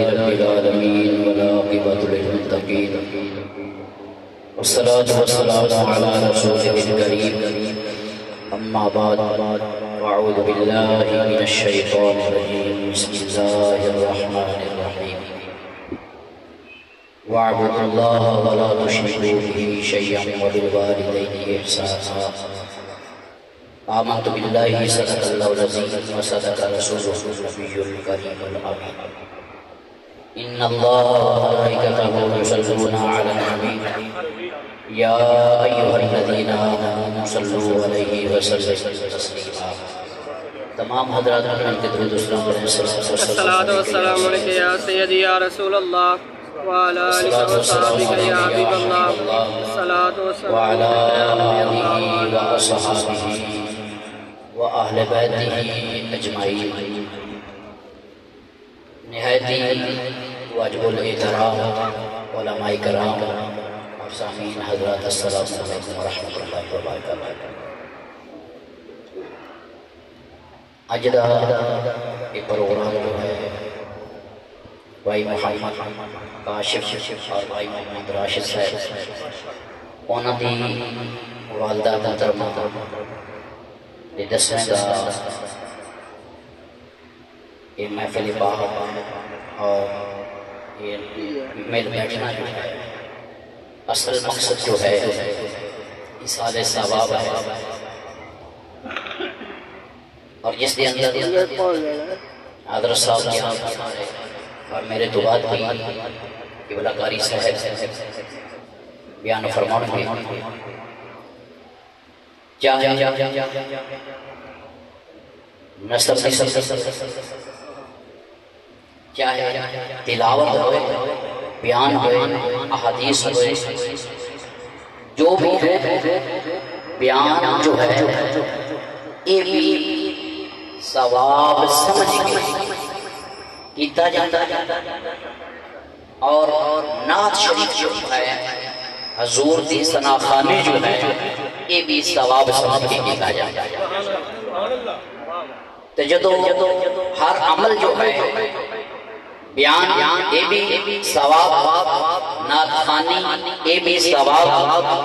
رب العالمين والعاقبة للمتقين والصلاة والسلام على رسوله الكريم أما بعد أعوذ بالله من الشيطان الرجيم بسم الله الرحمن الرحيم واعبدوا الله ولا تشركوا به شيئا وبالوالدين إحسانا آمنت بالله صدق الله العظيم وصدق رسوله النبي الكريم الأمين إن الله وملائكته يصلون على النبي يا أيها الذين آمنوا صلوا عليه وسلموا تسليما تمام حضرات میں درود اسلام علیہ الصلاۃ والسلام علیک یا سیدی یا رسول اللہ وعلى آلہ وصحبہ یا حبیب اللہ الصلاۃ والسلام وعلى آلہ وصحبہ وأهل بیتہ اجمعین نہایتی واجب الاحترام علماء کرام اور سامعین حضرات السلام علیکم ورحمۃ اللہ وبرکاتہ۔ اج دا یہ پروگرام جو ہے بھائی محمد کاشف اور بھائی محمد راشد صاحب انہاں دی والدہ محترمہ یہ دسویں کا یہ محفل باغ اور یہ میل بیٹھنا جو ہے اصل مقصد جو ہے ایصال ثواب ہے اور جس کے اندر حضرت صاحب کی اور میرے دو بات کی قبلہ قاری صاحب بیان فرمان ہوئی کیا ہے نصر کیا ہے تلاوت ہوئے بیان ہوئے احادیث ہوئے جو بھی ہے بیان جو ہے یہ بھی ثواب سمجھ کے کیتا جاتا ہے اور نعت شریف جو ہے حضور دی ثناخانی جو ہے یہ بھی ثواب سمجھ کے کیتا جاتا ہے۔ تو جدو ہر عمل جو ہے بیان یہ بھی ثواب نعت خوانی یہ بھی ثواب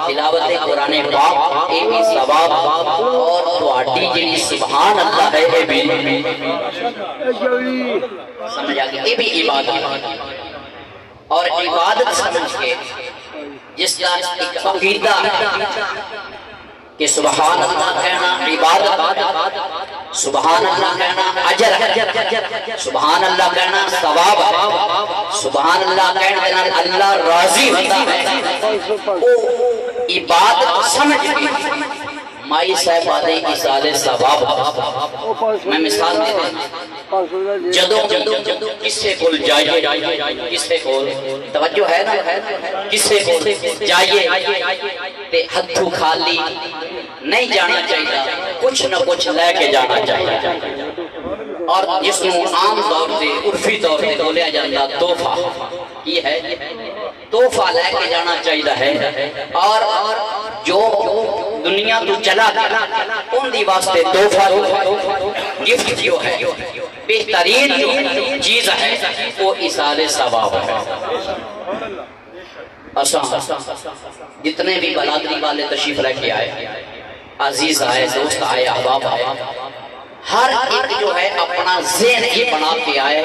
تلاوت قرآن پاک یہ بھی ثواب اور تواڈی جڑی سبحان اللہ ہے یہ بھی سمجھ آگے یہ بھی عبادت اور عبادت سمجھ کے جس کا ایک عقیدہ کہ سبحان اللہ کہنا عبادت، سبحان اللہ کہنا اجر ہے، سبحان اللہ کہنا ثواب ہے، سبحان اللہ کہنا اللہ راضی ہوتا ہے، وہ عبادت سمجھ کے مائی صاحب آدھے ایصال ثواب۔ میں مثال دے دیں جدو کسے کول جائیے کسے کول توجہ ہے نا کسے کول جائیے تے ہتھوں خالی نہیں جانا چاہیے، کچھ نہ کچھ لے کے جانا چاہیے اور جس کو عام طور سے عرفی طور سے بولیا جاتا تحفہ یہ ہے تحفہ لے کے جانا چاہیے ہے اور جو دنیا تو چلا گیا ان دی واسطے تحفہ گفٹ جو ہے بہترین چیز ہے وہ ایصال ثواب ہے۔ جتنے بھی برادری والے تشریف لے کے آئے عزیز آئے دوست آئے احباب آئے ہر ایک جو ہے اپنا ذہن یہ بنا کے آئے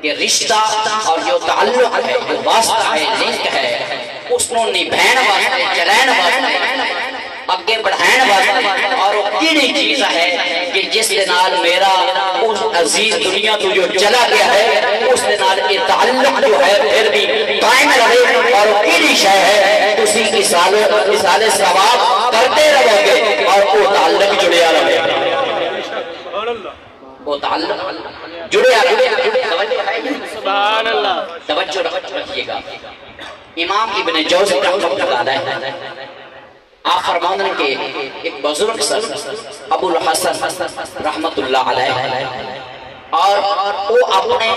کہ رشتہ اور جو تعلق ہے جو واسطہ ہے لنک ہے اس کو نبھائن واسطے چلائن واسطے اگے بڑھائن واسطے اور وہ کیڑی چیز ہے کہ جس کے نال میرا اس عزیز دنیا تو جو چلا گیا ہے اس کے نال یہ تعلق جو ہے پھر بھی قائم رہے اور وہ کیڑی شے ہے اسی ایصال ثواب کرتے رہو گے اور وہ تعلق جڑیا رہے وہ تعلق جڑیا رہے۔ سبحان اللہ توجہ رکھیے گا امام ابن جوزی رحمۃ اللہ علیہ آپ فرماتے ہیں کہ ایک بزرگ سر ابو الحسن رحمت اللہ علیہ اور وہ اپنے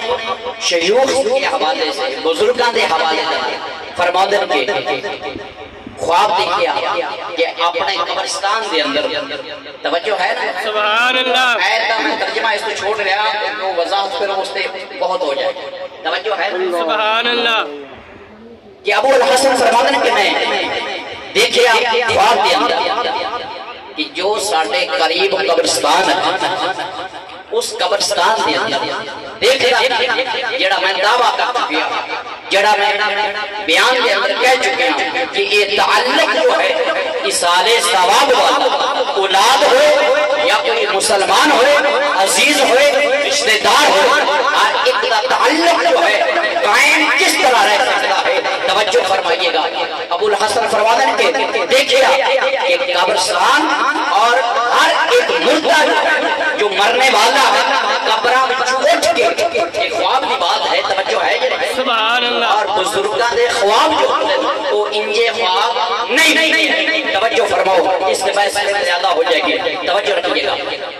شیوخ کے حوالے سے بزرگاں دے حوالے سے فرماتے ہیں کہ خواب دیکھیا کہ اپنے قبرستان دے اندر توجہ ہے نا سبحان اللہ ایتا میں ترجمہ اس کو چھوڑ رہا تو وضاحت پھر اس سے بہت ہو جائے توجہ ہے سبحان اللہ کہ ابو الحسن فرماتے کہ میں دیکھے خواب دے اندر کہ جو ساڑھے قریب قبرستان ہے اس قبرستان دے اندر دیکھا جڑا میں دعویٰ کر چکیا جڑا میں بیان دے اندر کہہ چکیا کہ یہ تعلق جو ہے اصال ثواب والا اولاد ہوئے یا کوئی مسلمان ہوئے عزیز ہوئے رشتہ دار ہوئے اور ایک تعلق جو ہے قائم کس طرح رہ سکتا ہے توجہ فرمائیے گا ابو الحسن فرماتے کہ دیکھیا کہ قبرستان اور ہر ایک مردہ جو مرنے والا ہے قبرہ میں چھوٹ کے ایک خواب کی بات ہے توجہ ہے سبحان اللہ اور بزرگاں دے خواب جو وہ انجے خواب نہیں توجہ فرماؤ اس سے بحث میں زیادہ ہو جائے گی توجہ رکھیے گا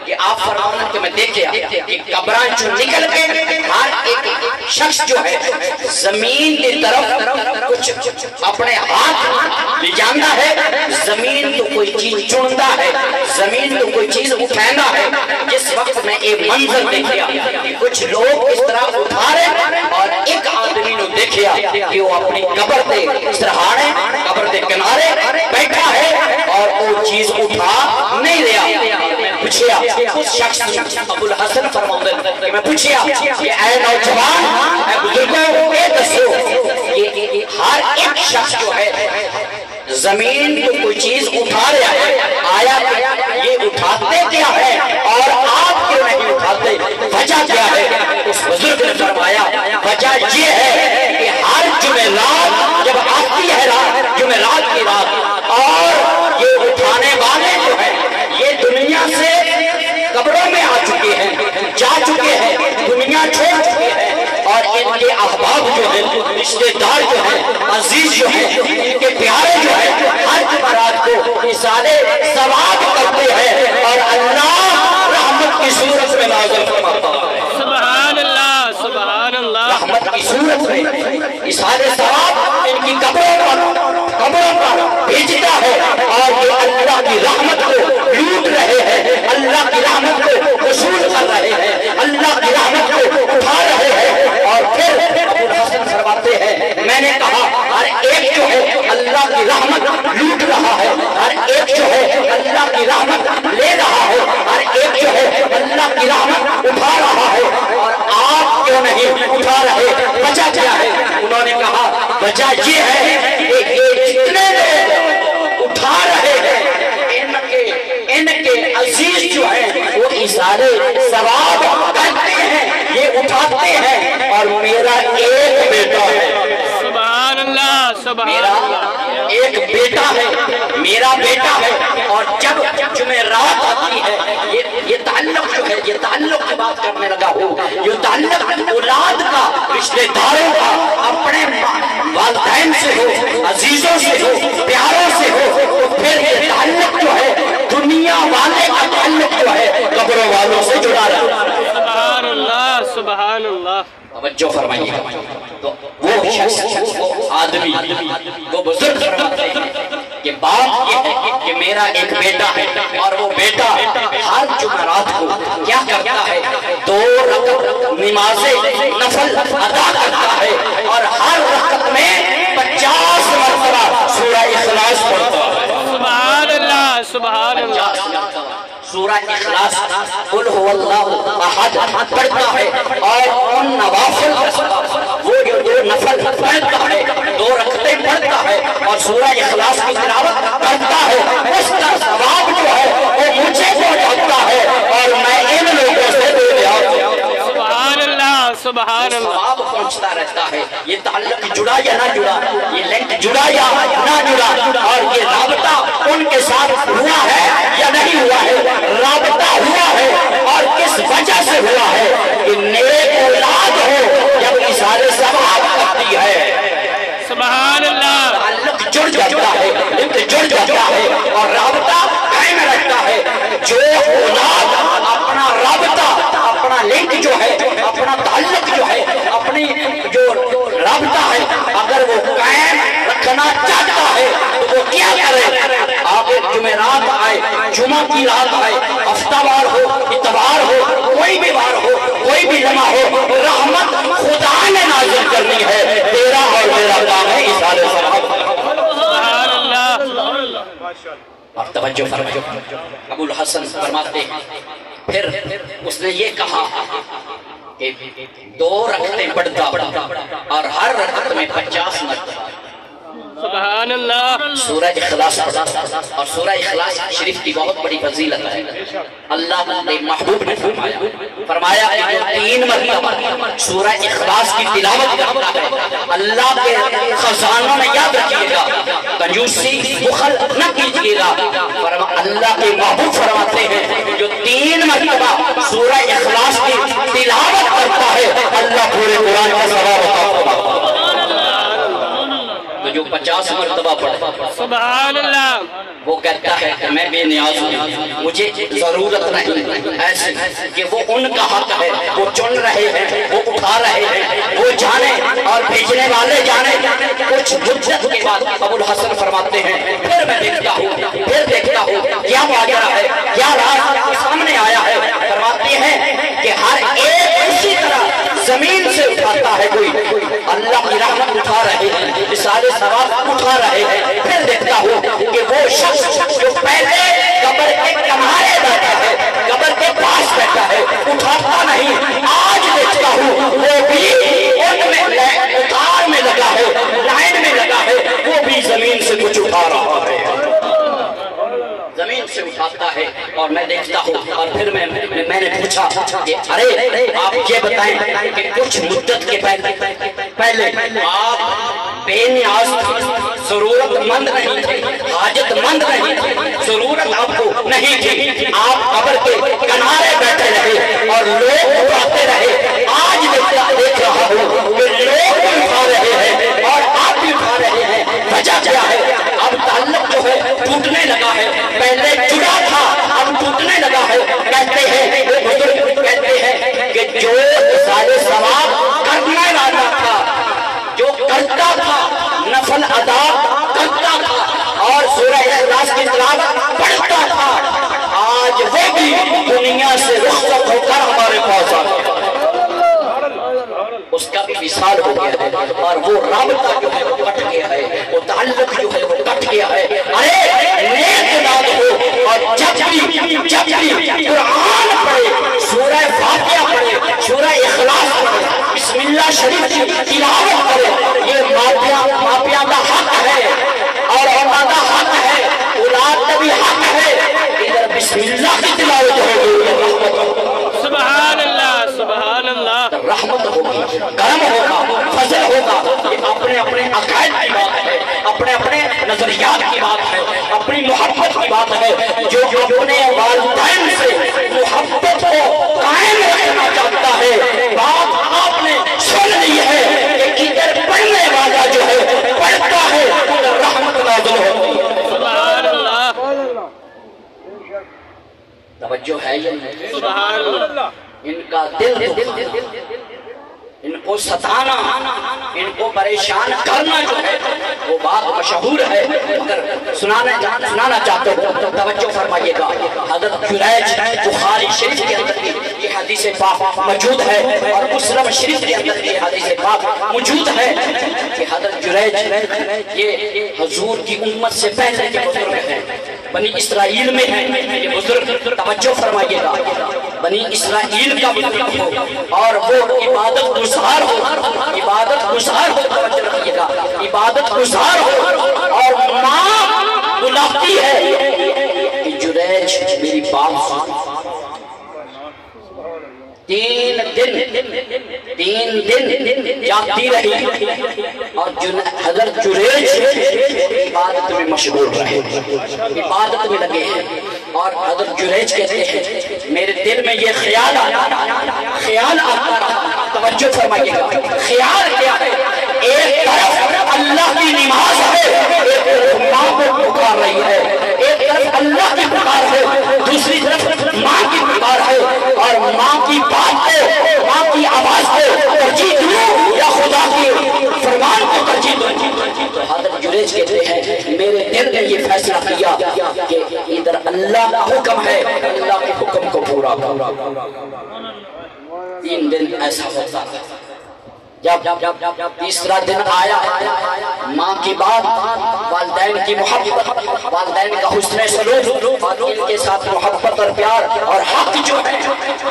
کہ آپ فرماؤں کہ میں دیکھیا کہ قبران جو نکل کے ہر ایک شخص جو ہے زمین کی طرف کچھ اپنے ہاتھ لے جانا ہے زمین تو کوئی چیز چنتا ہے زمین تو کوئی چیز اٹھانا ہے جس وقت میں ایک منظر دیکھیا کہ کچھ لوگ اس طرح اٹھا رہے اور ایک آدمی نے دیکھیا کہ وہ اپنی قبر دے سرہانے قبر دے کنارے بیٹھا ہے اور وہ چیز اٹھا نہیں لیا پوچھیا اس شخص ابو الحسن فرماتے میں پوچھیا کہ اے نوجوان اے بزرگوں اے دسو کہ ہر ایک شخص جو ہے زمین کو کوئی چیز اٹھا رہا ہے آیا یہ اٹھاتے کیا ہے اور آپ کیوں نہیں اٹھاتے وجہ کیا ہے اس بزرگ نے فرمایا وجہ یہ ہے کہ ہر جمعرات جب آتی ہے رات جمعرات کی رات اور یہ اٹھانے والے جو ہیں یہ دنیا سے قبروں میں آ چکے ہیں جا چکے ہیں دنیا چھوڑ چکے ہیں اور ان کے احباب جو ہیں رشتہ دار جو ہیں عزیز جو ہیں ان کے پیارے جو ہیں ہر جمعرات کو اصال ثواب کرتے ہیں اور اللہ رحمت کی صورت میں نازل فرماتا ہے سبحان اللہ سبحان اللہ رحمت کی صورت میں اصال ثواب ان کی قبروں پر بھیجتا ہے اور یہ اللہ کی رحمت کو لوٹ رہے ہیں اللہ کی رحمت کو وصول کر رہے ہیں اللہ کی رحمت کو اٹھا رہے ہیں اور پھر ابو الحسن فرماتے ہیں میں نے کہا ہر ایک جو ہے اللہ کی رحمت لوٹ رہا ہے ہر ایک جو ہے اللہ کی رحمت لے رہا ہے ہر ایک جو ہے اللہ کی رحمت اٹھا رہا ہے اور آپ کیوں نہیں اٹھا رہے وجہ کیا ہے انہوں نے کہا وجہ یہ ہے کہ یہ جتنے لوگ اٹھا رہے ہیں ان کے عزیز جو ہیں وہ اصال ثواب کرتے ہیں یہ اٹھاتے ہیں اور میرا ایک بیٹا ہے سبحان اللہ سبحان اللہ ایک بیٹا ہے میرا بیٹا ہے اور جب جمعرات آتی ہے یہ تعلق جو ہے یہ تعلق کی بات کرنے لگا ہوں یہ تعلق اولاد کا رشتہ داروں کا اپنے والدین سے ہو عزیزوں سے ہو پیاروں سے ہو تو پھر یہ تعلق جو ہے دنیا والے کا تعلق جو ہے قبروں والوں سے جڑا رہا ہے سبحان اللہ سبحان اللہ توجہ فرمائیے تو وہ شخص وہ آدمی وہ بزرگ فرماتے ہیں کہ بات یہ ہے کہ میرا ایک بیٹا ہے اور وہ بیٹا ہر جمعرات کو کیا کرتا ہے 2 رکعت نماز نفل ادا کرتا ہے اور ہر رکعت میں 50 مرتبہ سورہ اخلاص پڑھتا ہے سبحان اللہ سبحان اللہ سورہ اخلاص قل هو اللہ احد پڑھتا ہے اور ان نوافل وہ جو 2 نفل پڑھتا ہے 2 رکعتیں پڑھتا ہے اور سورہ اخلاص کی تلاوت کرتا ہے اس کا ثواب جو ہے وہ مجھے پہنچتا ہے اور میں ان لوگوں سے دور جاتا ہوں سبحان اللہ سبحان اللہ ثواب پہنچتا رہتا ہے یہ تعلق جڑا یا نہ جڑا یہ لنک جڑا یا نہ جڑا اور یہ رابطہ ان کے ساتھ ہوا ہے یا نہیں ہوا ہے رابطہ ہوا ہے اور کس وجہ سے ہوا ہے کہ نیک اولاد ہو جب اصال ثواب کرتی ہے سبحان اللہ تعلق جڑ جاتا ہے لنک جڑ جاتا ہے اور رابطہ قائم رہتا ہے جو اولاد اپنا رابطہ اپنا لنک جو ہے اپنا تعلق جو ہے اپنی جو رابطہ ہے اگر وہ قائم رکھنا چاہتا ہے تو وہ کیا کرے آپ جمعرات آئے جمعہ کی رات آئے ہفتہ وار ہو اتوار ہو کوئی بھی وار ہو کوئی بھی لمحہ ہو رحمت خدا نے نازل اور توجہ فرمائے، ابو الحسن فرماتے ہیں پھر اس نے یہ کہا کہ 2 رکعتیں پڑھتا اور ہر رکعت میں 50 مرتبہ سبحان اللہ سورہ اخلاص اور سورہ اخلاص شریف کی بہت بڑی فضیلت ہے۔ اللہ نے محبوب نے فرمایا کہ جو 3 مرتبہ سورہ اخلاص کی تلاوت کرتا ہے اللہ کے خزانوں میں یاد رکھیے گا، کنجوسی بخل نہ کیجیے گا۔ اللہ کے محبوب فرماتے ہیں جو 3 مرتبہ سورہ اخلاص کی تلاوت کرتا ہے اللہ پورے قرآن کا ثواب عطا فرماتا ہے۔ تو جو 50 مرتبہ پڑھتا سبحان اللہ وہ کہتا ہے کہ میں بے نیاز ہوں، مجھے ضرورت نہیں ایسے کہ وہ ان کا حق ہے، وہ چن رہے ہیں، وہ اٹھا رہے ہیں، وہ جانے اور بھیجنے والے جانے۔ کچھ مدت کے بعد ابو الحسن فرماتے ہیں پھر میں دیکھتا ہوں کیا ماجرا ہے، کیا راز سامنے آیا ہے۔ فرماتے ہیں کہ ہر ایک اسی طرح زمین سے اٹھاتا ہے، کوئی اللہ کی رحمت اٹھا رہے ہیں، رسالے ثواب اٹھا رہے ہیں۔ پھر دیکھتا ہوں کہ وہ شخص جو پہلے قبر کے کنارے بیٹھا ہے، قبر کے پاس بیٹھا ہے، اٹھاتا نہیں، آج دیکھتا ہوں وہ بھی ان میں اتار میں لگا ہے، لائن میں لگا ہے، وہ بھی زمین سے کچھ اٹھا رہا ہے، زمین سے اٹھاتا ہے۔ اور میں دیکھتا ہوں اور پھر میں نے پوچھا کہ ارے آپ یہ بتائیں کہ کچھ مدت کے پہلے آپ بے نیاز ضرورت مند نہیں تھے، حاجت مند نہیں تھے، ضرورت آپ کو نہیں تھی، آپ قبر کے کنارے بیٹھے رہے اور لوگ اٹھاتے رہے۔ آج دیکھ رہا ہوں کہ لوگ بھی اٹھا رہے ہیں اور آپ بھی اٹھا رہے ہیں۔ وجہ کیا ہے؟ اب تعلق جو ہے ٹوٹنے لگا ہے، پہلے جڑا تھا اب ٹوٹنے لگا ہے۔ کہتے ہیں بزرگ کہتے ہیں کہ جو رسالے ثواب کرنے والا تھا، جو کرتا تھا، نفل ادا کرتا تھا اور سورہ اخلاص کی تلاوت پڑھتا تھا، آج وہ بھی دنیا سے رخصت ہو کر ہمارے پاس آ گیا، اس کا بھی وصال ہو گیا ہے اور وہ رابطہ جو ہے وہ کٹ گیا ہے، وہ تعلق جو ہے وہ کٹ گیا ہے۔ ارے نیک داد ہو اور جب بھی قرآن پڑھے، سورہ فاتحہ پڑھے، سورہ اخلاص پڑھے، بسم اللہ شریف کی تلاوت کرے، یہ ماپیاں کا حق ہے اور اولاد کا حق ہے، اولاد کا بھی حق ہے۔ ادھر بسم اللہ کی تلاوت ہوگی، سبحان اللہ سبحان اللہ، رحمت ہوگی، کرم ہوگا، فضل ہوگا۔ یہ اپنے اپنے عقائد کی بات ہے، اپنے اپنے نظریات کی بات ہے، اپنی محبت کی بات ہے۔ جو اپنے والدین سے محبت کو قائم رکھنا چاہتا ہے، بات آپ نے سن لی ہے کہ ادھر پڑھنے والا جو ہے پڑھتا ہے، ادھر رحمت نازل ہوتی ہے۔ سبحان اللہ توجہ ہے یہ؟ سبحان اللہ، ان کا دل ان کو ستانا، ان کو پریشان کرنا جو ہے وہ بات مشہور ہے، اگر سنانا چاہتے ہو توجہ فرمائیے گا۔ حضرت جریج بخاری شریف کے اندر یہ حدیث پاک موجود ہے اور مسلم شریف کے اندر یہ حدیث پاک موجود ہے کہ حضرت جریج یہ حضور کی امت سے پہلے کے بزرگ ہیں، بنی اسرائیل میں ہیں یہ بزرگ، توجہ فرمائیے گا، بنی اسرائیل کا بزرگ ہو اور وہ عبادت گزار ہو، عبادت گزار ہو، توجہ رکھیے گا، عبادت گزار ہو اور ماں بلاتی ہے کہ جریج میری بات سن۔ 3 دن جاتی رہی اور حضرت جریج عبادت میں مشغول رہے، عبادت میں لگے ہیں۔ اور حضرت جریج کہتے ہیں میرے دل میں یہ خیال آتا رہا، توجہ فرمائیے گا، خیال کیا ہے؟ ایک طرف اللہ کی نماز ہے، ایک طرف ماں کو پکار رہی ہے، ایک طرف اللہ کی پکار ہے، دوسری طرف ماں کی پکار ہے، اور ماں کی بات کو، ماں کی آواز کو ترجیح دوں یا خدا کی فرمان کو ترجیح دوں؟ تو حضرت جریج کہتے ہیں میرے دل نے یہ فیصلہ کیا کہ ادھر اللہ کا حکم ہے، اللہ کے حکم کو پورا کرو۔ 3 دن ایسا ہوتا ہے جب تیسرا دن آیا، ماں کی بات، والدین کی محبت، والدین کا حسن سلوک، ان کے ساتھ محبت اور پیار اور حق جو ہے،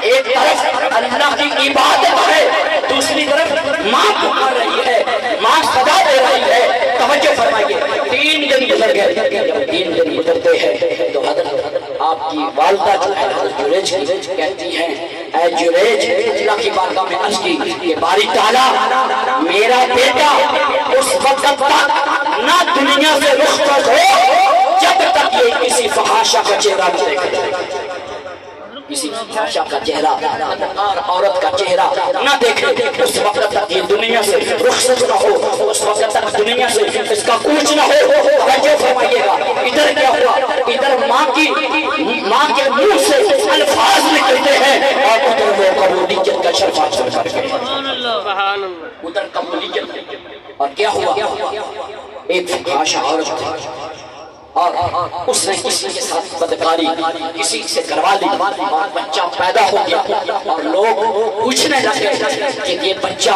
ایک طرف اللہ کی عبادت ہے، دوسری طرف ماں پکار رہی ہے، ماں صدا دے رہی ہے۔ توجہ فرمائیے، 3 دن گزر گئے۔ جب 3 دن گزرتے ہیں تو حضرت آپ کی والدہ جو ہے حضرت جریج کہتی ہیں، اے جریج، اللہ کی بارگاہ میں عرض کی کہ باری تعالیٰ، میرا بیٹا اس وقت تک نہ دنیا سے رخصت ہو جب تک یہ کسی فحاشہ کا چہرہ نہ دیکھے، کسی فحاشہ کا چہرہ اور عورت کا چہرہ نہ دیکھے، اس وقت تک یہ دنیا سے رخصت نہ ہو، اس وقت تک دنیا سے اس کا کوچ نہ ہو۔ توجہ فرمائیے گا، ادھر کیا ہوا؟ ادھر ماں کے منہ سے الفاظ نکلتے ہیں اور ادھر وہ قبولیت کا شرفہ چھوڑ کر گئے، ادھر قبولیت۔ اور کیا ہوا؟ ایک فحاشہ عورت تھی اور اس نے کسی کے ساتھ بدکاری کسی سے کروا لی اور بچہ پیدا ہو گیا، اور لوگ پوچھنے لگے کہ یہ بچہ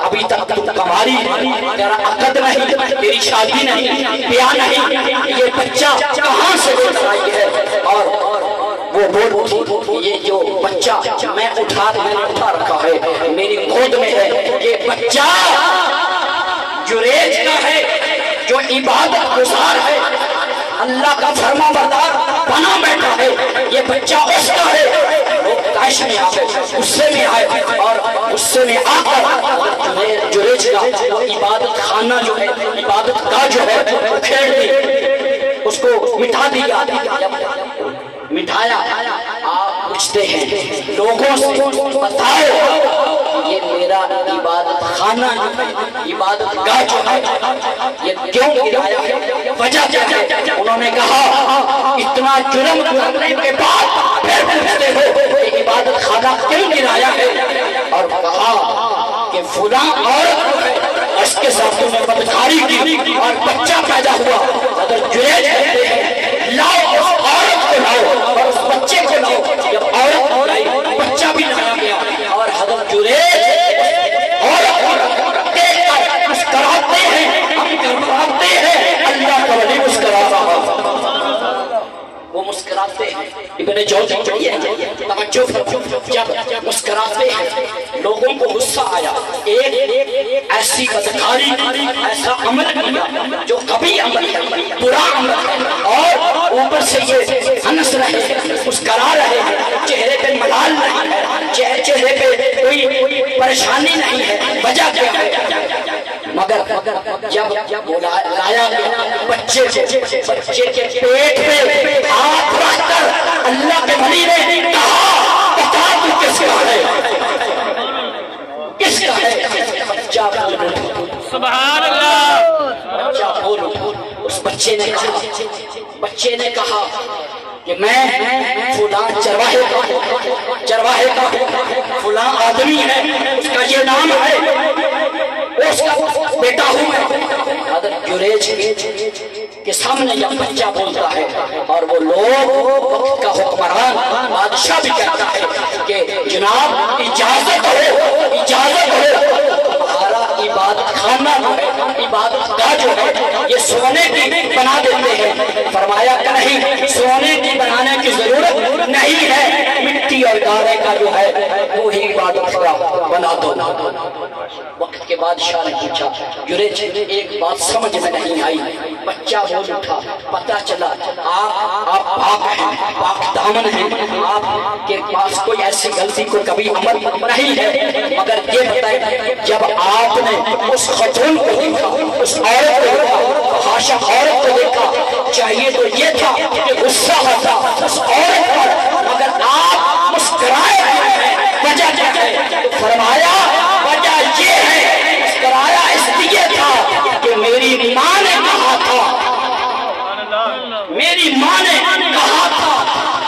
ابھی تک تم کماری، تیرا عقد نہیں، تیری شادی نہیں، بیاہ نہیں، یہ بچہ کہاں سے لے کر آئی ہے؟ اور وہ بول یہ جو بچہ میں اٹھا رکھا ہے، میری گود میں ہے، یہ بچہ جریج کا ہے جو عبادت گزار ہے، اللہ کا فرما بردار بنا بیٹھا ہے، یہ بچہ اس کا ہے۔ لوگ کاش میں آئے، غصے میں آئے، اور غصے میں آ کر جریج کا عبادت خانہ جو ہے، عبادت کا جو ہے وہ کھیڑ دی، اس کو مٹھا دیا۔ مٹھایا، آپ پوچھتے ہیں لوگوں سے، بتاؤ یہ میرا عبادت خانہ، عبادت گاہ جو ہے یہ کیوں گرایا ہے؟ وجہ کیا ہے؟ انہوں نے کہا اتنا جرم کرنے کے بعد پھر پوچھتے ہو کہ عبادت خانہ کیوں گرایا ہے؟ اور کہا کہ فلاں عورت اس کے ساتھ میں بدکاری کی اور بچہ پیدا ہوا۔ حضرت جریج کہتے ہیں لاؤ اس عورت کو لاؤ اور اس بچے کو لاؤ۔ جب عورت لائی، بچہ بھی لایا گیا، اور حضرت جریج عورت دیکھ کر مسکراتے ہیں، ہم گھبراتے ہیں، اللہ کا ولی مسکرا رہا، وہ مسکراتے ہیں۔ ابن جوزی توجہ جب مسکراتے ہیں لوگوں کو غصہ آیا، ایک ایسی بدکاری، ایسا عمل کیا جو کبھی عمل ہے، برا عمل ہے، اور اوپر سے یہ ہنس رہے ہیں، مسکرا رہے ہیں، چہرے پہ ملال نہیں ہے، چہرے پہ کوئی پریشانی نہیں ہے، وجہ کیا ہے؟ مگر جب لایا گیا بچے کے پیٹ پہ ہاتھ رکھ کر اللہ کے ولی نے کہا بتا تو کس کا ہے؟ کس کا ہے؟ بچہ بولو، سبحان اللہ، بچہ بولو۔ اس بچے نے کہا کہ میں فلاں چرواہے کا فلاں آدمی ہے، اس کا یہ نام ہے، اس کا بیٹا ہوں میں۔ حضرت جریج کے سامنے یہ بچہ بولتا ہے، اور وہ لوگ وقت کا حکمران بادشاہ بھی کہتا ہے کہ جناب اجازت ہو ہمارا عبادت خانہ جو ہے، عبادت گاہ جو ہے یہ سونے کی بنا دیتے ہیں۔ فرمایا کہ نہیں، سونے کی بنانے کی ضرورت نہیں ہے، مٹی اور گارے کا جو ہے وہی عبادت کا بنا دو۔ وقت کے بادشاہ نے پوچھا، جریج ایک بات سمجھ میں نہیں آئی۔ بچہ بول اٹھا، پتہ چلا آپ پاک ہیں، پاک دامن ہیں، آپ کے پاس کوئی ایسی غلطی کو کبھی عمل نہیں ہے، مگر یہ بتائیں جب آپ نے اس خاتون کو دیکھا، اس عورت کو دیکھا، حاشا عورت کو دیکھا، چاہیے تو یہ تھا کہ غصہ ہوتا اس عورت پر، مگر آپ مسکرائے ہیں، وجہ کیا ہے؟ فرمایا وجہ یہ ہے، مسکرایا اس لیے تھا کہ میری ماں نے کہا تھا، میری ماں نے کہا تھا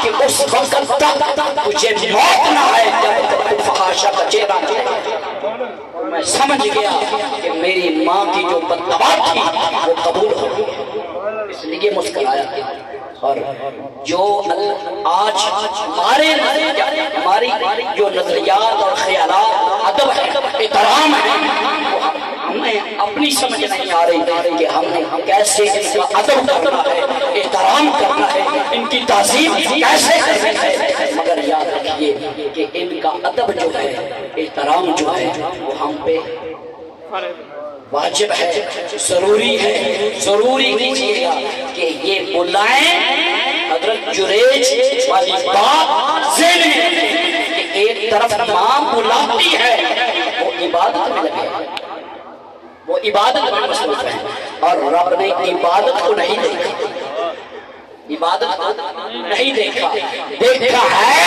کہ اس وقت تک مجھے موت نہ آئے جب تک فحاشہ کا چہرہ نہ۔ میں سمجھ گیا کہ میری ماں کی جو بددعا تھی وہ قبول ہو گئی، اس لیے مسکرایا۔ اور جو آج ہماری جو نظریات اور خیالات ادب ہے، احترام ہے، نہیں آ رہی کہ ہم نے کیسے ان کا ادب کرنا ہے، احترام کرنا ہے، ان کی تعظیم کیسے کرنی ہے، مگر یاد رکھیے کہ ان کا ادب جو ہے، احترام جو ہے، وہ ہم پہ واجب ہے، ضروری ہے۔ ضروری کیجئے گا کہ یہ بلائیں حضرت جریج والی بات ذہن میں رکھیں کہ ایک طرف ماں بلاتی ہے، وہ عبادت میں لگے، وہ عبادت میں مصروف ہے، اور رب نے عبادت کو نہیں دیکھا، عبادت کو نہیں دیکھا، دیکھا ہے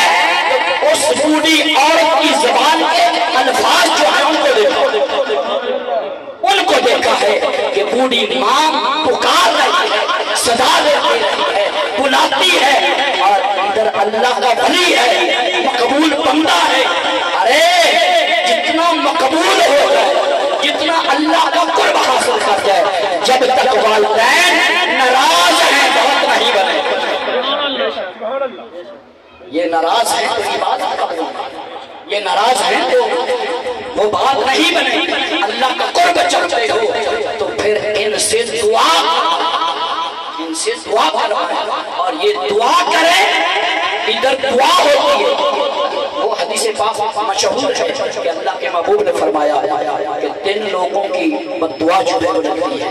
تو اس بوڑھی عورت کی زبان کے الفاظ جو ہیں ان کو دیکھا، ان کو دیکھا ہے کہ بوڑھی ماں پکار رہی ہے، صدا دیتی رہی ہے، بلاتی ہے، اور ادھر اللہ کا ولی ہے، مقبول بندہ ہے۔ ارے جتنا مقبول ہو جائے، جتنا اللہ کا قرب حاصل کر جائے، جب تک والدین ناراض ہیں بہت نہیں بنے۔ یہ ناراض ہیں تو عبادت قبول نہیں، یہ ناراض ہیں تو وہ بات نہیں بنے، اللہ کا قرب چاہتے ہو تو پھر ان سے دعا کرو، اور یہ دعا کریں، ادھر دعا ہوتی ہے۔ وہ حدیث پاک مشہور ہے کہ اللہ کے محبوب نے فرمایا کہ 3 لوگوں کی بددعا جو ہے لگتی ہے،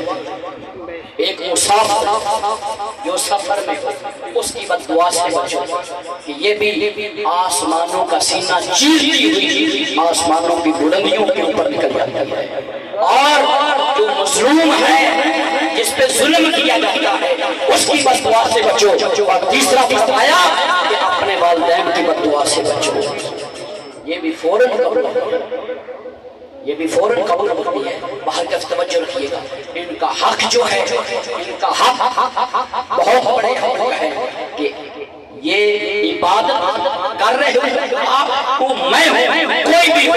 ایک مسافر جو سفر میں اس کی بددعا سے بچو کہ یہ بھی آسمانوں کا سینہ چیرتی ہوئی آسمانوں کی بلندیوں کے اوپر نکل جاتی ہے، اور جو مظلوم ہے جس پہ ظلم کیا جاتا ہے اس کی بددعا سے بچو، اور تیسرا فرمایا کہ اپنے والدین کی بددعا سے بچو، یہ بھی فوراً قبول ہوتی ہے۔ باہر کا توجہ رکھیے گا، ان کا حق جو ہے، ان کا حق بہت بڑے حق ہے کہ یہ عبادت کر رہے ہو آپ کو، میں ہوں، کوئی بھی ہو،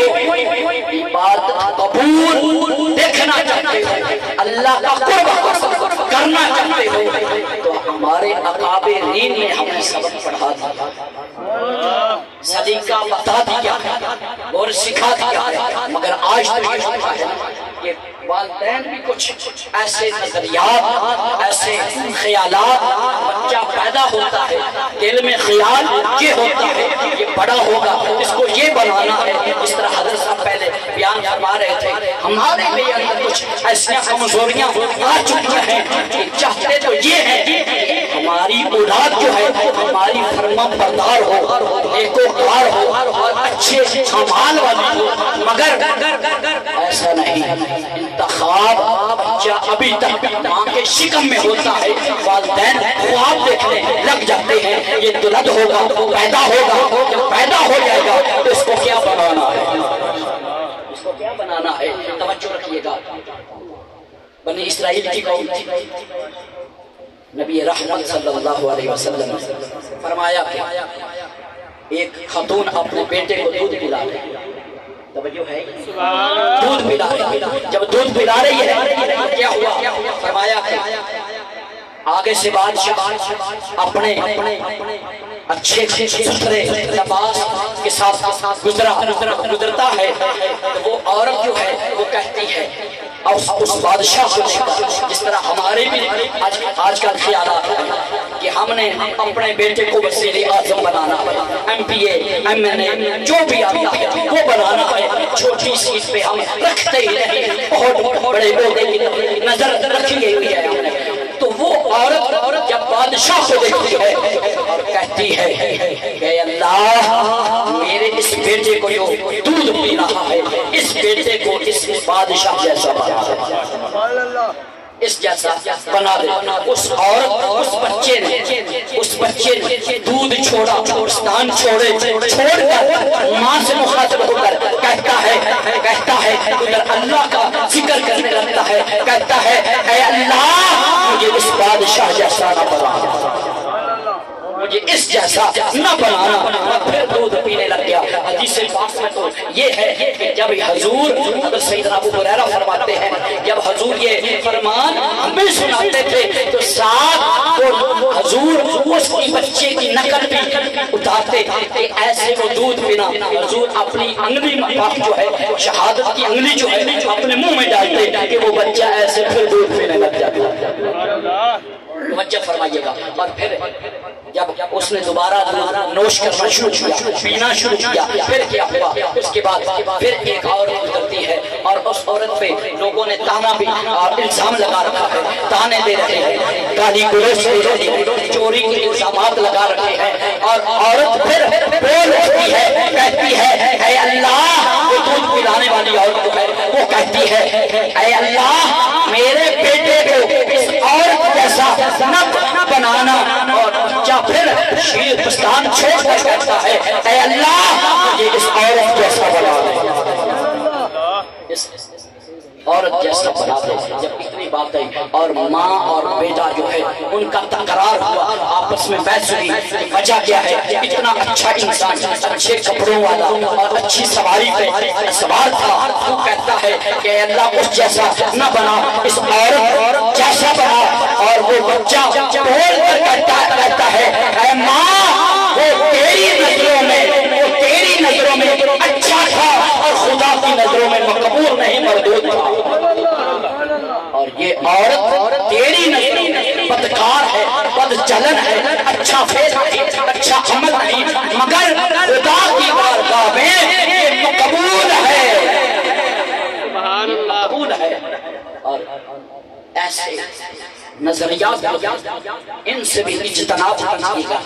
عبادت قبول دیکھنا چاہتے ہو، اللہ کا قرب کرنا چاہتے ہو، تو ہمارے اکابرین نے ہمیں سبق پڑھا دیا، سلیقہ بتا دیا اور سکھا دیا، مگر آج تو یہ ہوتا ہے کہ والدین بھی کچھ ایسے نظریات، ایسے خیالات، بچہ پیدا ہوتا ہے دل میں خیال یہ ہوتا ہے یہ بڑا ہوگا، اس کو یہ بنانا ہے، اس طرح حضرت صاحب پہلے بیان فرما رہے تھے، ہمارے بھی اندر کچھ ایسی کمزوریاں آ چکی ہیں کہ چاہتے تو یہ ہے کہ ہماری اولاد جو ہے ہماری فرما بردار ہو، نیکوکار ہو، اور اچھے اعمال والی ہو، مگر ایسا نہیں۔ انتخاب بچہ ابھی تک ماں کے شکم میں ہوتا ہے، والدین خواب دیکھنے لگ جاتے ہیں، یہ دلد ہوگا، پیدا ہوگا، جب پیدا ہو جائے گا تو اس کو کیا بنانا ہے، اس کو کیا بنانا ہے۔ توجہ رکھیے گا، بنی اسرائیل کی قوم تھی، نبی رحمت صلی اللہ علیہ وسلم فرمایا کہ ایک خاتون اپنے بیٹے کو دودھ پلا رہی ہے، توجہ ہے، دودھ پلا رہی ہے، جب دودھ پلا رہی ہے کیا ہوا، فرمایا کہ آگے سے بادشاہ اپنے اچھے ستھرے لباس کے ساتھ گزرتا ہے، تو وہ عورت جو ہے وہ کہتی ہے، اور اس بادشاہ کو جس طرح ہمارے بھی آج کل خیالات ہیں کہ ہم نے اپنے بیٹے کو وزیر اعظم بنانا ہے، ایم پی اے، ایم این اے، جو بھی آتا ہے وہ بنانا ہے، چھوٹی سیٹ پہ ہم رکھتے ہی نہیں، بہت بڑے بیٹے کی نظر رکھی ہوئی ہے ہم نے۔ تو وہ عورت جب بادشاہ کو دیکھتی ہے اور کہتی ہے کہ اللہ میرے اس بیٹے کو جو دودھ پی رہا ہے اس بیٹے کو اس بادشاہ جیسا بنا دے، اس جیسا بنا دے۔ اس عورت اس بچے نے دودھ چھوڑا، ستان چھوڑے، چھوڑ کر ماں سے مخاطب ہو کر کہتا ہے ادھر اللہ کا ذکر کرنے لگتا ہے، کہتا ہے اے اللہ مجھے اس بادشاہ جیسا نہ بنا، مجھے اس جیسا نہ بنانا، پھر دودھ پینے لگ گیا۔ حدیث پاک میں تو یہ ہے کہ جب حضور حضرت سیدنا ابو ہریرہ فرماتے ہیں جب حضور یہ فرمان ہمیں سناتے تھے تو ساتھ حضور اس کی بچے کی نقل بھی اتارتے کہ ایسے وہ دودھ پینا. حضور اپنی انگلی پاک جو ہے شہادت کی انگلی جو ہے اپنے منہ میں ڈالتے کہ وہ بچہ ایسے پھر دودھ پینے لگ جاتا. توجہ فرمائیے گا. اور پھر جب اس نے دوبارہ نوش کرنا شروع کیا, پینا شروع کیا, پھر کیا ہوا؟ اس کے بعد پھر ایک عورت گزرتی ہے اور اس عورت پہ لوگوں نے تانا بھی اور الزام لگا رکھا ہے, تانے دے رہے ہیں, گالی گلوچ دے رہے ہیں, چوری کے الزامات لگا رکھے ہیں. اور عورت پھر بول اٹھتی ہے, کہتی ہے اے اللہ, وہ دودھ پلانے والی عورت جو ہے وہ کہتی ہے اے اللہ میرے بیٹے کو اس عورت جیسا نہ بنانا. اور بچہ پھر شیر پستان چھوڑ کر کہتا ہے اے اللہ مجھے اس عورت جیسا بنا دے, عورت جیسا بنا دے. جب اتنی بات آئی اور ماں اور بیٹا جو ہے ان کا تکرار ہوا, آپس میں بحث ہوئی کہ وجہ کیا ہے. اتنا اچھا انسان, اچھے کپڑوں والا اور اچھی سواری پہ سوار تھا, وہ کہتا ہے کہ اللہ اس جیسا نہ بنا, اس عورت جیسا بنا. اور وہ بچہ بول کر کہتا ہے اے ماں وہ تیری نظروں میں اچھا تھا اور خدا کی نظروں میں مقبول نہیں مردود تھا. اور یہ عورت تیری نظروں میں بدکار ہے, بد چلن ہے, اچھا فیل نہیں, اچھا عمل نہیں, مگر خدا کی بارگاہ میں یہ مقبول ہے, مقبول ہے. اور ایسے نظریات ان سے بھی اجتناب کیجیے گا,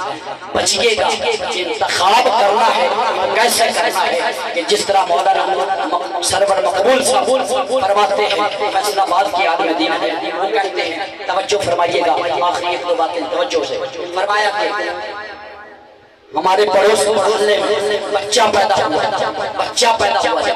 بچیے گا. انتخاب کرنا ہے کیسے کرنا ہے کہ جس طرح مولانا سرور مقبول فرماتے ہیں, فیصلہ آباد کی عالم دین ہے, وہ کہتے ہیں توجہ فرمائیے گا, آخری ایک دو باتیں توجہ سے فرمایا کہ ہمارے پڑوس محلے میں بچہ پیدا ہوا, جب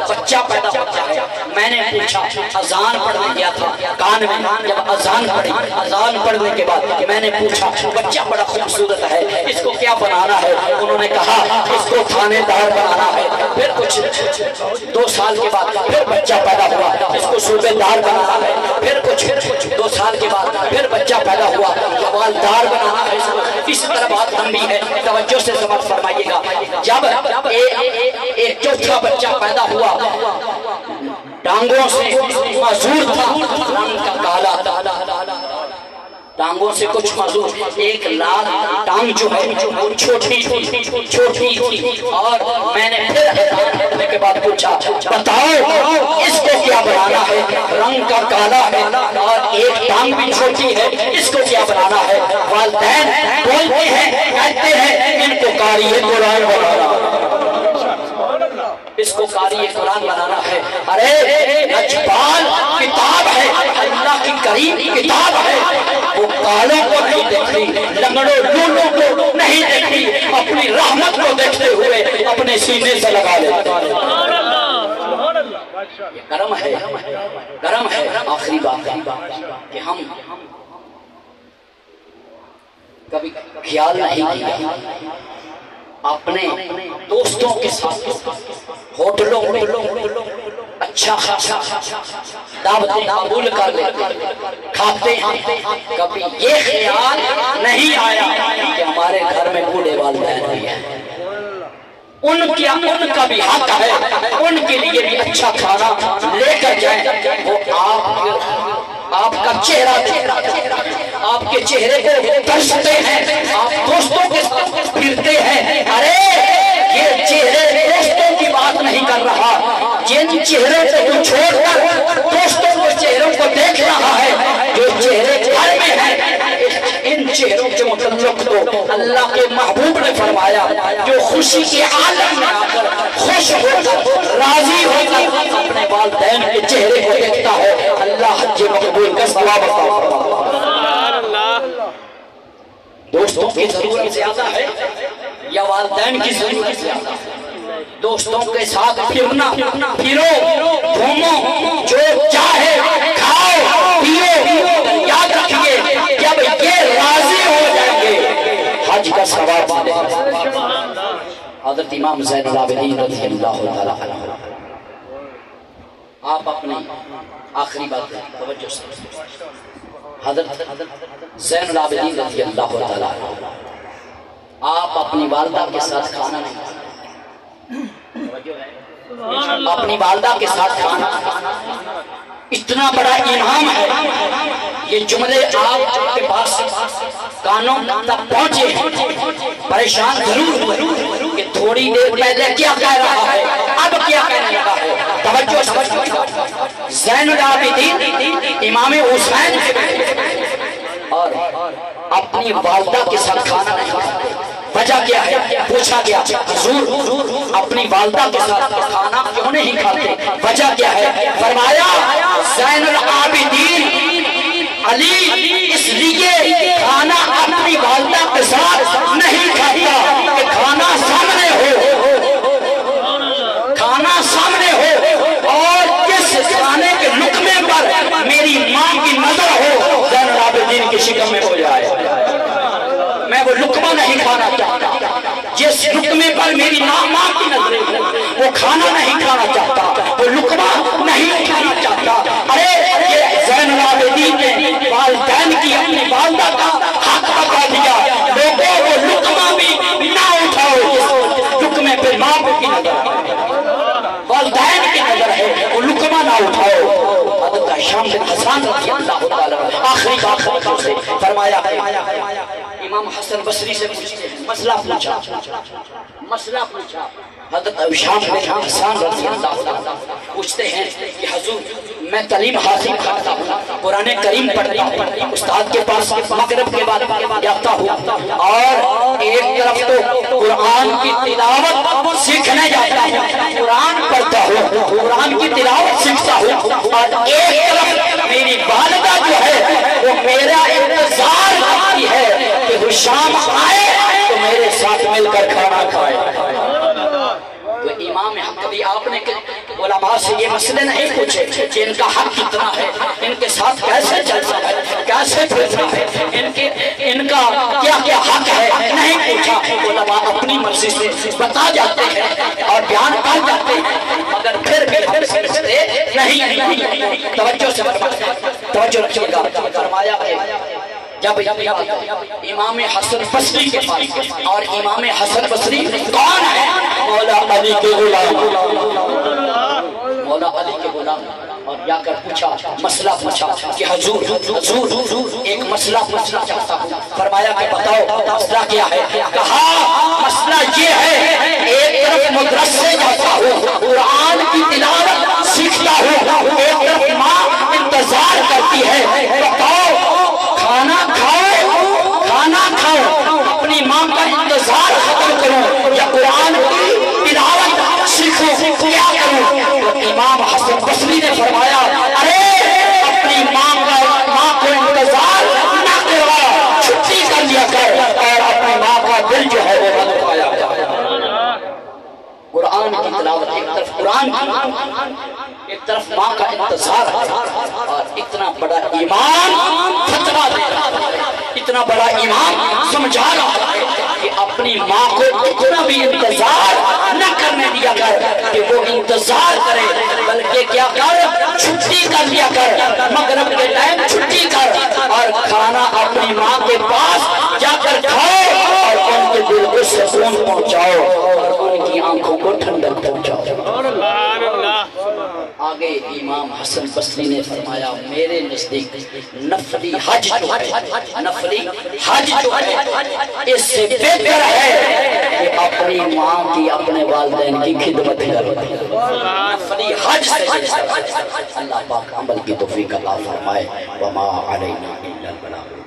بچہ پیدا ہوتا ہے میں نے پوچھا, اذان پڑھنے گیا تھا کان میں, جب اذان پڑھی, اذان پڑھنے کے بعد میں نے پوچھا بچہ بڑا خوبصورت ہے, اس کو کیا بنانا ہے؟ انہوں نے کہا اس کو تھانے دار بنانا ہے. پھر کچھ 2 سال کے بعد پھر بچہ پیدا ہوا, اس کو صوبے دار بنانا ہے. پھر کچھ 2 سال کے بعد پھر بچہ پیدا ہوا, جوالدار بنانا ہے. اس طرح بات لمبی ہے, توجہ سے سمجھ فرمائیے گا. جب ایک چوتھا بچہ پیدا ہوا, ٹانگوں سے معذور تھا, رنگ کا کالا تھا, ٹانگوں سے کچھ معذور, ایک لال ٹانگ جو ہے وہ چھوٹی تھی. اور میں نے پھر اذان پڑھنے کے بعد پوچھا بتاؤ اس کو کیا بنانا ہے؟ رنگ کا کالا ہے اور ایک ٹانگ بھی چھوٹی ہے, اس کو کیا بنانا ہے؟ والدین بولتے ہیں, کہتے ہیں ان کو قاری قرآن بنانا, اس کو قاری قرآن بنانا ہے. ارے نجبان کتاب ہے, اللہ کی کریم کتاب ہے, وہ کالوں کو نہیں دیکھتی, لنگڑوں لولوں کو نہیں دیکھتی, اپنی رحمت کو دیکھتے ہوئے اپنے سینے سے لگا لیتے. یہ کرم ہے, کرم ہے. آخری بات کہ ہم کبھی خیال نہیں کیا اپنے دوستوں کے ساتھ ہوٹلوں میں اچھا خاصا دعوتیں قبول کر لیتے کھاتے ہیں, کبھی یہ خیال نہیں آیا کہ ہمارے گھر میں بوڑھے والدین بھی ہیں, ان کا بھی حق ہے, ان کے لیے بھی اچھا کھانا لے کر جائیں. وہ آپ کا چہرہ آپ کے چہرے کو ترستے ہیں, آپ دوستوں کے ساتھ پھرتے ہیں. ارے یہ چہرے دوستوں کی بات نہیں کر رہا, جن چہروں سے تو چھوڑ کر دوستوں کے چہروں کو دیکھ رہا ہے, جو چہرے گھر میں ہیں, ان چہروں کے متعلق تو اللہ کے محبوب نے فرمایا جو خوشی کے عالم میں آ کر خوش ہو کر راضی ہو کر اپنے والدین کے چہرے کو دیکھتا ہے, اللہ حج مقبول کا ثواب عطا فرماتا. دوستوں کی ضرورت زیادہ ہے یا والدین کی ضرورت زیادہ ہے؟ دوستوں کے ساتھ پھرنا, پھرو, گھومو, جو چاہے کھاؤ پیو, یاد رکھیے جب یہ راضی ہو جائیں گے حج کا ثواب ملے. حضرت امام زین العابدین رضی اللہ تعالیٰ عنہ, آپ اپنی آخری بات توجہ سے, حضرت زین العابدین رضی اللہ تعالیٰ عنہ آپ اپنی والدہ کے ساتھ کھانا نہیں کھاتے، اپنی والدہ کے ساتھ کھانا، اتنا بڑا امام ہے، یہ جملے آپ کے پاس کانوں تک پہنچے، پریشان ضرور ہوئے کہ تھوڑی دیر پہلے کیا کہہ رہا ہے، اب کیا کہنے لگا ہے۔ توجہ سمجھو، زین العابدین امام حسین اور اپنی والدہ کے ساتھ کھانا نہیں کھاتے، وجہ کیا ہے؟ پوچھا گیا حضور اپنی والدہ کے ساتھ کھانا کیوں نہیں کھاتے، وجہ کیا ہے؟ فرمایا زین العابدین علی اس لیے کھانا اپنی والدہ کے ساتھ نہیں کھاتا کہ کھانا سامنے ہو، کھانا سامنے ہو، اور جس کھانے کے لقمے پر میری ماں کی نظر ہو زین العابدین کی شکم میں ہو جائے۔ میں وہ لقمہ نہیں کھانا چاہتا، جس لقمے پر میری ماں کی نظریں ہو وہ کھانا نہیں کھانا چاہتا، وہ لقمہ نہیں کھانا چاہتا۔ ارے یہ زین العابدین نے والدین کی اپنی والدہ کا حق بتا دیا، لوگوں وہ لقمہ بھی نہ اٹھاؤ جس لقمے پہ ماں کی نظر ہے، والدین کی نظر ہے، وہ لقمہ نہ اٹھاؤ۔ حضرت شام بن حسان رضی اللہ تعالیٰ آخری فرمایا، امام حسن بصری سے پوچھتے ہیں، مسئلہ پوچھا، حضرت شام بن حسان رضی اللہ تعالیٰ پوچھتے ہیں کہ حضور میں تعلیم حاصل کرتا ہوں، قرآن کریم پڑھتا ہوں، استاد کے پاس مغرب کے بعد جاتا ہوں، اور ایک طرف تو قرآن کی تلاوت سیکھنے جاتا ہوں، قرآن پڑھتا ہوں، قرآن کی تلاوت سیکھتا ہوں، اور ایک طرف میری والدہ جو ہے وہ میرا انتظار کرتی ہے کہ وہ شام آئے تو میرے ساتھ مل کر کھانا کھائے۔ تو امام حق کبھی آپ نے علماء سے یہ مسئلے نہیں پوچھے کہ ان کا حق کتنا ہے، ان کے ساتھ کیسے چلنا ہے، کیسے پھرنا ہے، ان کا کیا کیا حق ہے، نہیں پوچھا۔ علماء اپنی مرضی سے بتا جاتے ہیں اور بیان کر جاتے ہیں، مگر پھر ہم سمجھتے نہیں۔ توجہ رکھیے گا، فرمایا ہے جب امام حسن بصری کے پاس، اور امام حسن بصری کون ہے؟ مولا علی کے غلام، مولا علی کے غلام، اور جا کر پوچھا، مسئلہ پوچھا کہ حضور ایک مسئلہ پوچھنا چاہتا ہوں۔ فرمایا کہ بتاؤ مسئلہ کیا ہے؟ کہا مسئلہ یہ ہے، ایک طرف مدرسے جاتا ہوں، قرآن کی تلاوت سیکھتا ہوں، ایک طرف ماں انتظار کرتی ہے، بتاؤ کھانا کھاؤ اپنی ماں کا انتظار ختم کروں یا قرآن کی تلاوت سیکھوں، کیا کروں؟ تو امام حسن بصری نے فرمایا، ارے اپنی ماں کو انتظار نہ کروا، چھٹی کر لیا کر، اور اپنی ماں کا دل جو ہے وہ بند پایا جائے۔ قرآن کی تلاوت ایک طرف قرآن کی، ایک طرف ماں کا انتظار، اور اتنا بڑا ایمان فتویٰ دے رہا ہے، اتنا بڑا ایمان سمجھا رہا ہے کہ اپنی ماں کو اتنا بھی انتظار نہ کرنے دیا کر کہ وہ انتظار کرے، بلکہ کیا کر، چھٹی کر لیا کر، مغرب کے ٹائم چھٹی کر، اور کھانا اپنی ماں کے پاس جا کر کھاؤ، اور ان کے دل کو سکون پہنچاؤ، اور ان کی آنکھوں کو ٹھنڈک پہنچاؤ۔ آگے امام حسن بصری نے فرمایا، میرے نزدیک نفلی حج جو ہے اس سے بہتر ہے کہ اپنی ماں کی، اپنے والدین کی خدمت کرو۔ نفلی حج سے اللہ پاک عمل کی توفیق عطا فرمائے۔ وما علینا الا البلاغ۔